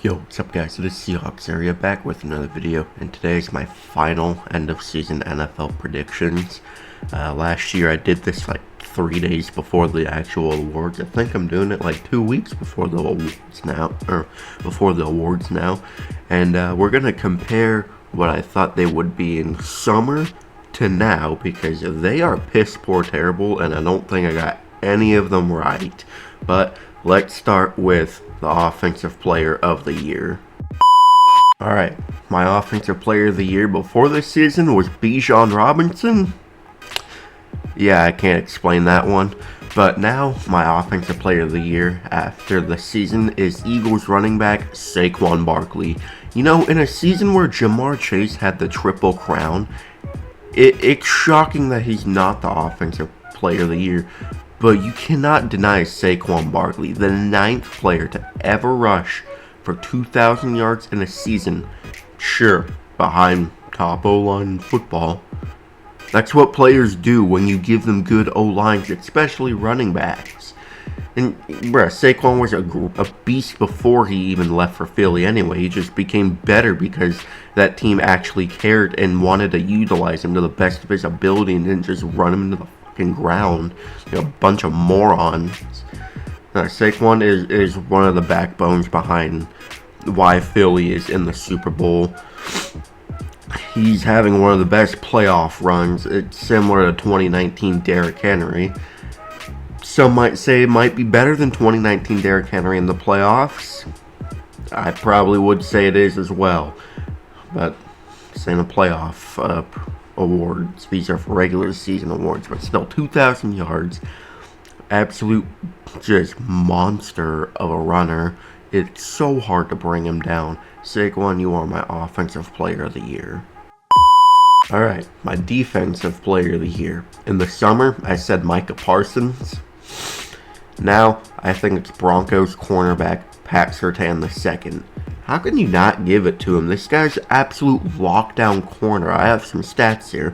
Yo, what's up guys, it is Seahawks Area back with another video, and today is my final end of season NFL predictions. Last year I did this like 3 days before the actual awards. I think I'm doing it like 2 weeks before the awards now, and we're gonna compare what I thought they would be in summer to now, because they are piss poor terrible, and I don't think I got any of them right. But let's start with the Offensive Player of the Year. Alright, my Offensive Player of the Year before this season was Bijan Robinson. Yeah, I can't explain that one. But now, my Offensive Player of the Year after the season is Eagles running back Saquon Barkley. You know, in a season where Ja'Marr Chase had the Triple Crown, it's shocking that he's not the Offensive Player of the Year. But you cannot deny Saquon Barkley, the 9th player to ever rush for 2,000 yards in a season. Sure, behind top O-line in football. That's what players do when you give them good O-lines, especially running backs. And, Saquon was a beast before he even left for Philly anyway. He just became better because that team actually cared and wanted to utilize him to the best of his ability and didn't just run him into the ground. A bunch of morons. Saquon is one of the backbones behind why Philly is in the Super Bowl. He's having one of the best playoff runs. It's similar to 2019 Derrick Henry. Some might say it might be better than 2019 Derrick Henry in the playoffs. I probably would say it is as well. But this ain't a playoff awards. These are for regular season awards, but still 2,000 yards. Absolute just monster of a runner. It's so hard to bring him down. Saquon, you are my Offensive Player of the Year. Alright, my Defensive Player of the Year. In the summer, I said Micah Parsons. Now, I think it's Broncos cornerback Pat Surtain II. How can you not give it to him? This guy's absolute lockdown corner. I have some stats here.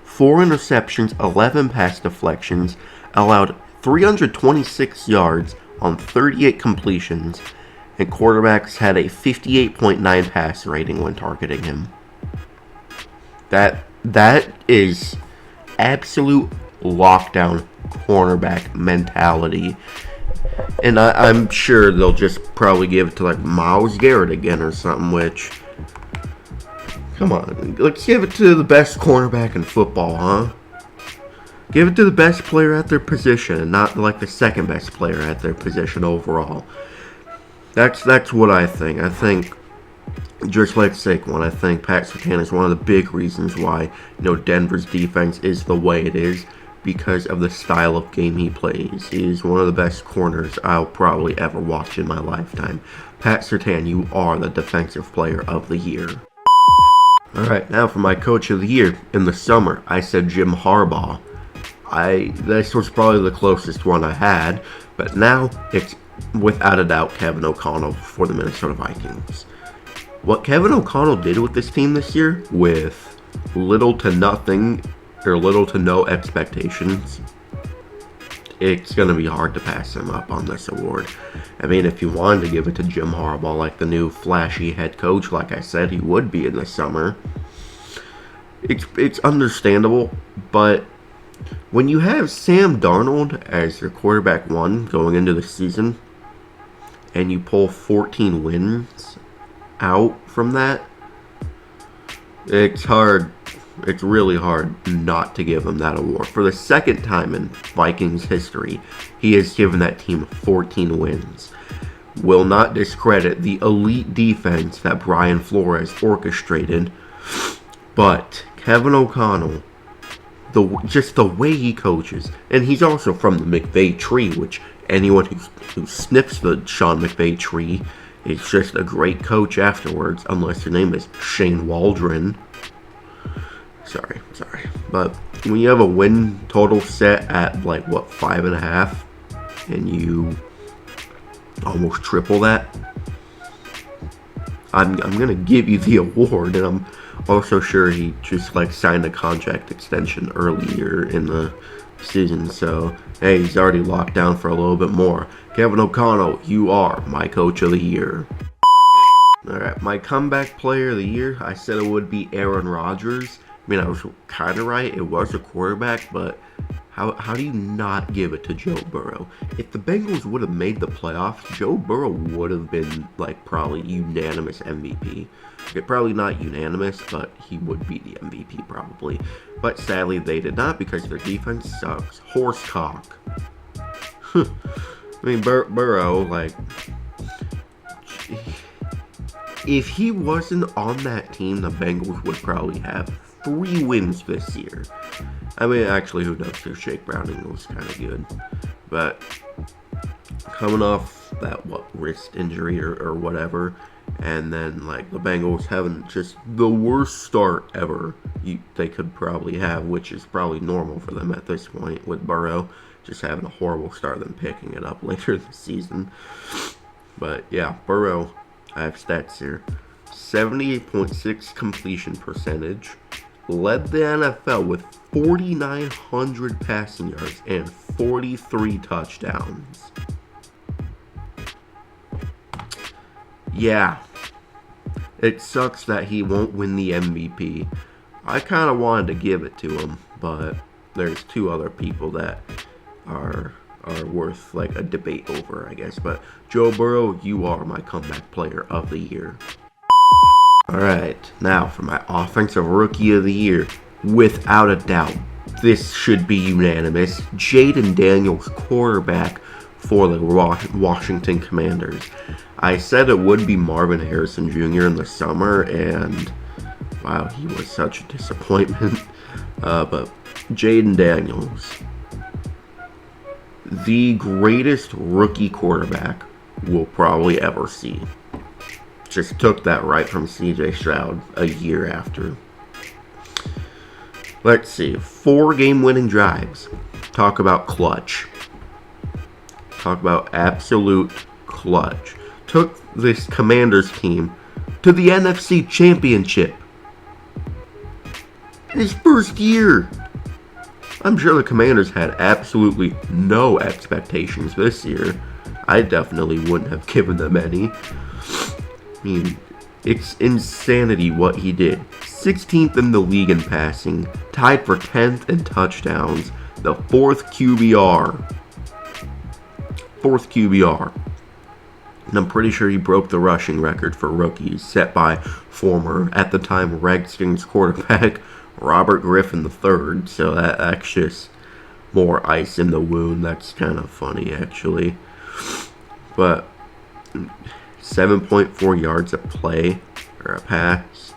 4 interceptions, 11 pass deflections, allowed 326 yards on 38 completions, and quarterbacks had a 58.9 pass rating when targeting him. That is absolute lockdown cornerback mentality. And I'm sure they'll just probably give it to like Myles Garrett again or something, which, come on, let's give it to the best cornerback in football, huh? Give it to the best player at their position and not like the second best player at their position overall. That's what I think. I think, just like Saquon, I think Pat Surtain is one of the big reasons why, Denver's defense is the way it is, because of the style of game he plays. He is one of the best corners I'll probably ever watch in my lifetime. Pat Surtain, you are the Defensive Player of the Year. Alright, now for my Coach of the Year. In the summer, I said Jim Harbaugh. This was probably the closest one I had, but now it's without a doubt Kevin O'Connell for the Minnesota Vikings. What Kevin O'Connell did with this team this year, with little to no expectations, it's going to be hard to pass him up on this award. I mean, if you wanted to give it to Jim Harbaugh, like the new flashy head coach, like I said he would be in the summer, it's understandable. But when you have Sam Darnold as your quarterback 1 going into the season, and you pull 14 wins out from that, it's hard. It's really hard not to give him that award. For the second time in Vikings history, he has given that team 14 wins. Will not discredit the elite defense that Brian Flores orchestrated, but Kevin O'Connell, just the way he coaches, and he's also from the McVay tree, which anyone who sniffs the Sean McVay tree is just a great coach afterwards, unless your name is Shane Waldron. Sorry. But when you have a win total set at like 5.5, and you almost triple that, I'm gonna give you the award. And I'm also sure he just signed a contract extension earlier in the season, so hey, he's already locked down for a little bit more. Kevin O'Connell, you are my Coach of the Year. Alright, my comeback player of the year, I said it would be Aaron Rodgers. I mean, I was kind of right. It was a quarterback, but how do you not give it to Joe Burrow? If the Bengals would have made the playoffs, Joe Burrow would have been, like, probably unanimous MVP. Okay, probably not unanimous, but he would be the MVP probably. But sadly, they did not because their defense sucks. Horse cock. I mean, Burrow, like... If he wasn't on that team, the Bengals would probably have 3 wins this year. I mean, actually, who knows? Their Jake Browning was kind of good. But coming off that, wrist injury or whatever, and then, like, the Bengals having just the worst start ever they could probably have, which is probably normal for them at this point with Burrow, just having a horrible start and then picking it up later in the season. But, yeah, Burrow... I have stats here. 78.6 completion percentage. Led the NFL with 4,900 passing yards and 43 touchdowns. Yeah. It sucks that he won't win the MVP. I kind of wanted to give it to him, but there's 2 other people that are worth, like, a debate over, I guess. But Joe Burrow, you are my comeback player of the year. Alright, now for my offensive rookie of the year. Without a doubt, this should be unanimous. Jayden Daniels, quarterback for the Washington Commanders. I said it would be Marvin Harrison Jr. in the summer, and wow, he was such a disappointment. But Jayden Daniels, the greatest rookie quarterback we'll probably ever see. Just took that right from CJ Stroud a year after. Let's see. 4 game-winning drives. Talk about clutch. Talk about absolute clutch. Took this Commanders team to the NFC Championship in his first year. I'm sure the Commanders had absolutely no expectations this year. I definitely wouldn't have given them any. I mean, it's insanity what he did. 16th in the league in passing, tied for 10th in touchdowns, the 4th QBR. 4th QBR. And I'm pretty sure he broke the rushing record for rookies set by former, at the time, Redskins quarterback Robert Griffin III. So that's just more ice in the wound. That's kind of funny, actually. But 7.4 yards a play or a pass.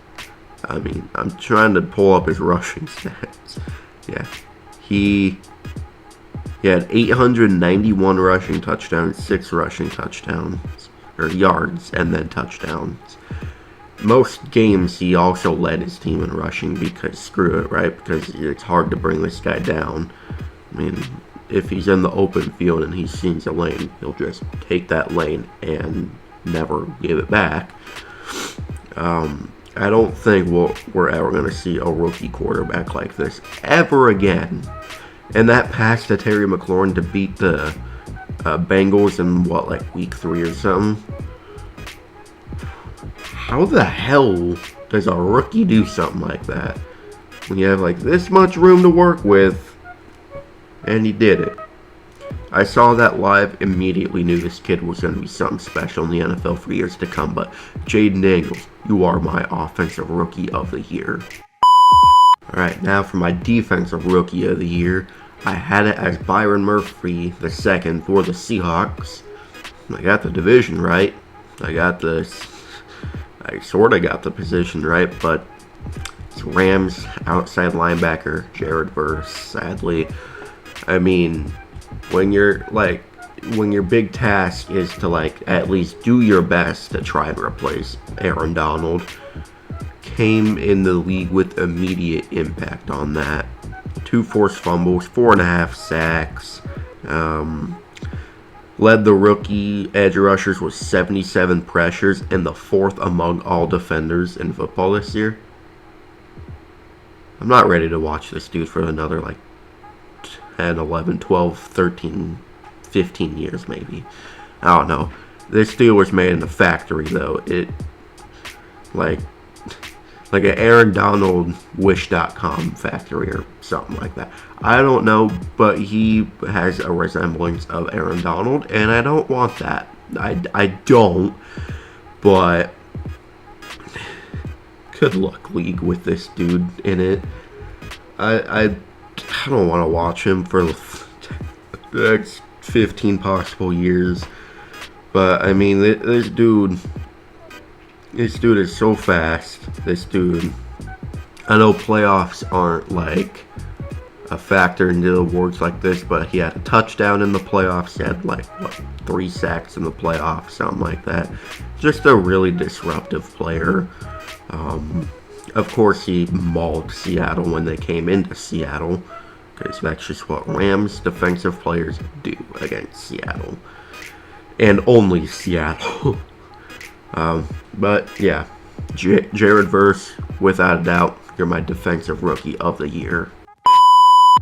I mean, I'm trying to pull up his rushing stats. Yeah, he had 891 rushing touchdowns, 6 rushing touchdowns, or yards, and then touchdowns. Most games, he also led his team in rushing because, screw it, right? Because it's hard to bring this guy down. I mean, if he's in the open field and he sees a lane, he'll just take that lane and never give it back. I don't think we're ever going to see a rookie quarterback like this ever again. And that pass to Terry McLaurin to beat the Bengals in, like week 3 or something? How the hell does a rookie do something like that? When you have, like, this much room to work with, and he did it. I saw that live, immediately knew this kid was going to be something special in the NFL for years to come, but Jayden Daniels, you are my offensive rookie of the year. Alright, now for my defensive rookie of the year, I had it as Byron Murphy II for the Seahawks. I got the division right. I sort of got the position right, but it's Rams outside linebacker Jared Verse, sadly. I mean, when your big task is to, like, at least do your best to try and replace Aaron Donald, came in the league with immediate impact on that. 2 forced fumbles, 4.5 sacks. Led the rookie edge rushers with 77 pressures and the 4th among all defenders in football this year. I'm not ready to watch this dude for another, like, 10, 11, 12, 13, 15 years maybe. I don't know. This deal was made in a factory, though. like an Aaron Donald Wish.com factory or something like that. I don't know, but he has a resemblance of Aaron Donald, and I don't want that. I don't, but good luck, league, with this dude in it. I don't want to watch him for the next 15 possible years. But I mean, this dude is so fast. This dude, I know playoffs aren't like a factor into awards like this, but he had a touchdown in the playoffs. He had like 3 sacks in the playoffs, something like that. Just a really disruptive player. Of course, he mauled Seattle when they came into Seattle, because that's just what Rams defensive players do against Seattle, and only Seattle. But yeah, Jared Verse, without a doubt, you're my defensive rookie of the year.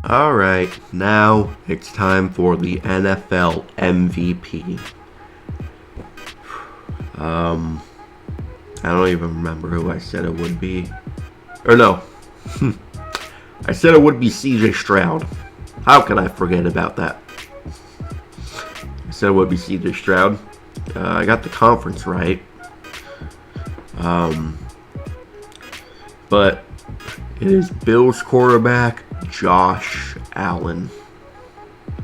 Alright, now it's time for the NFL MVP. I don't even remember who I said it would be. Or no. I said it would be CJ Stroud. How could I forget about that? I said it would be CJ Stroud. I got the conference right. But it is Bills quarterback Josh Allen.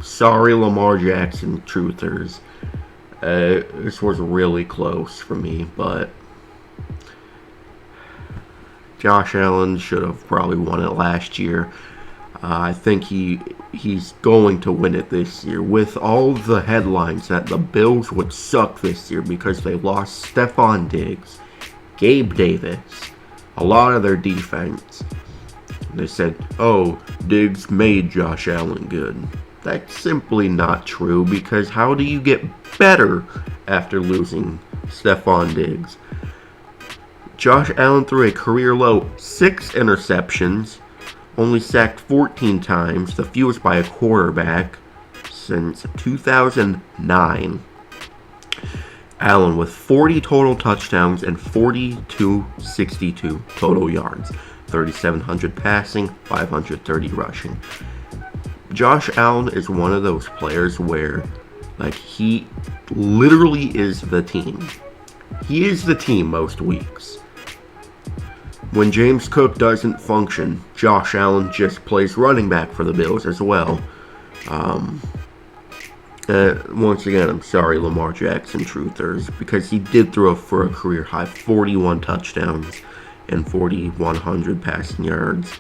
Sorry, Lamar Jackson truthers. This was really close for me, but Josh Allen should have probably won it last year. I think he's going to win it this year. With all the headlines that the Bills would suck this year because they lost Stephon Diggs, Gabe Davis, a lot of their defense. They said, oh, Diggs made Josh Allen good. That's simply not true, because how do you get better after losing Stephon Diggs? Josh Allen threw a career-low 6 interceptions, only sacked 14 times, the fewest by a quarterback since 2009. Allen with 40 total touchdowns and 4262 total yards, 3,700 passing, 530 rushing. Josh Allen is one of those players where, like, he literally is the team. He is the team most weeks. When James Cook doesn't function, Josh Allen just plays running back for the Bills as well. Once again, I'm sorry, Lamar Jackson truthers, because he did throw for a career high 41 touchdowns and 4,100 passing yards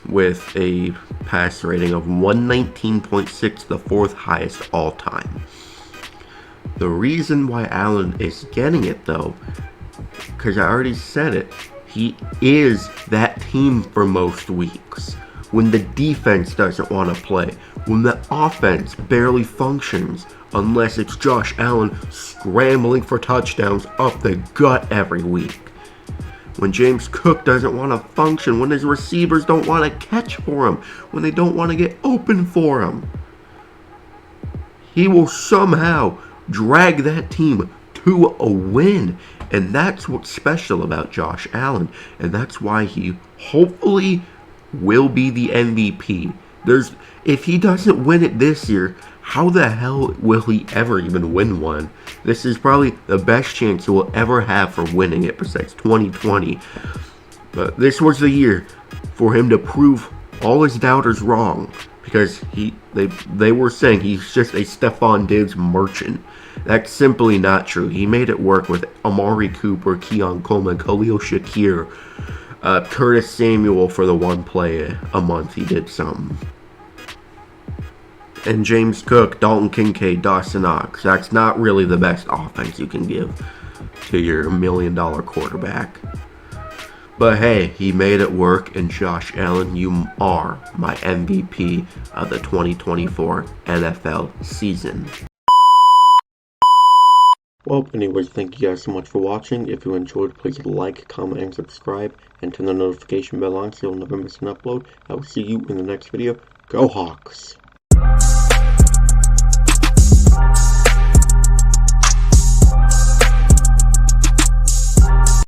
with a pass rating of 119.6, the 4th highest all time. The reason why Allen is getting it, though, because I already said it, he is that team for most weeks. When the defense doesn't want to play, when the offense barely functions, unless it's Josh Allen scrambling for touchdowns up the gut every week. When James Cook doesn't want to function, when his receivers don't want to catch for him, when they don't want to get open for him, he will somehow drag that team to a win. And that's what's special about Josh Allen. And that's why he hopefully will be the MVP. If he doesn't win it this year, how the hell will he ever even win one? This is probably the best chance he will ever have for winning it besides 2020. But this was the year for him to prove all his doubters wrong. Because they were saying he's just a Stephon Diggs merchant. That's simply not true. He made it work with Amari Cooper, Keon Coleman, Khalil Shakir, Curtis Samuel for the one play a month he did something. And James Cook, Dalton Kincaid, Dawson Knox. That's not really the best offense you can give to your $1 million quarterback. But hey, he made it work, and Josh Allen, you are my MVP of the 2024 NFL season. Well, anyways, thank you guys so much for watching. If you enjoyed, please like, comment, and subscribe, and turn the notification bell on so you'll never miss an upload. I will see you in the next video. Go Hawks!